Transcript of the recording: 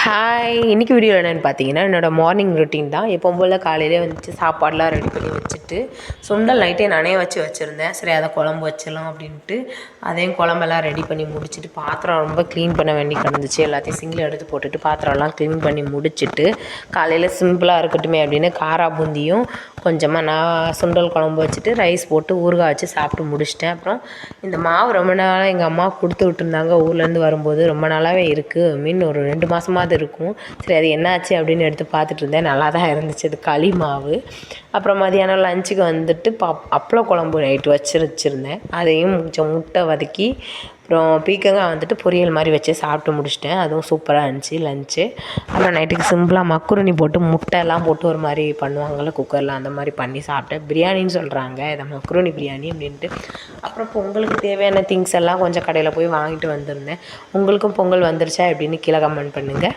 Hi! இன்றைக்கி video என்னென்னு பார்த்தீங்கன்னா, என்னோடய மார்னிங் ரொட்டீன் தான். எப்பவும் போல் காலையிலே வந்துட்டு சாப்பாடெலாம் ரெடி பண்ணி வச்சுட்டு, சுண்டல் நைட்டே நானே வச்சுருந்தேன். சரி அதை குழம்பு வச்சிடலாம் அப்படின்ட்டு, அதையும் குழம்பெல்லாம் ரெடி பண்ணி முடிச்சுட்டு, பாத்திரம் ரொம்ப க்ளீன் பண்ண வேண்டி கிடந்துச்சு. எல்லாத்தையும் சிங்கில் எடுத்து போட்டுட்டு, பாத்திரம்லாம் க்ளீன் பண்ணி முடிச்சுட்டு, காலையில் சிம்பிளாக இருக்கட்டுமே அப்படின்னு காரா பூந்தியும் கொஞ்சமாக நான் சுண்டல் குழம்பு வச்சுட்டு, ரைஸ் போட்டு ஊறுகாய் வச்சு சாப்பிட்டு முடிச்சிட்டேன். அப்புறம் இந்த மாவு ரொம்ப நாளாக எங்கள் அம்மா கொடுத்து விட்டுருந்தாங்க ஊர்லேருந்து வரும்போது. ரொம்ப நாளாகவே இருக்குது, ஒரு 2 மாதமாக இருக்கும். சரி அது என்னாச்சு அப்படின்னு எடுத்து பார்த்துட்டு இருந்தேன். நல்லா தான் இருந்துச்சு. அது களி மாவு. அப்புறம் மதியானம் லஞ்சுக்கு வந்துட்டு அப்பளம் குழம்பு நைட்டு வச்சுருந்தேன். அதையும் கொஞ்சம் முட்டை வதக்கி அப்புறம் பீக்கங்காய் வந்துட்டு பொரியல் மாதிரி வச்சு சாப்பிட்டு முடிச்சிட்டேன். அதுவும் சூப்பராக இருந்துச்சு லஞ்சு. அப்புறம் நைட்டுக்கு சிம்பிளாக மக்குருனி போட்டு முட்டைலாம் போட்டு ஒரு மாதிரி பண்ணுவாங்கள்ல குக்கரில், அந்த மாதிரி பண்ணி சாப்பிட்டேன். பிரியாணின்னு சொல்கிறாங்க இதை, மக்குருனி பிரியாணி அப்படின்ட்டு. அப்புறம் பொங்கலுக்கு தேவையான திங்ஸ் எல்லாம் கொஞ்சம் கடையில் போய் வாங்கிட்டு வந்திருந்தேன். உங்களுக்கும் பொங்கல் வந்துருச்சா எப்படின்னு கீழே கமெண்ட் பண்ணுங்கள்.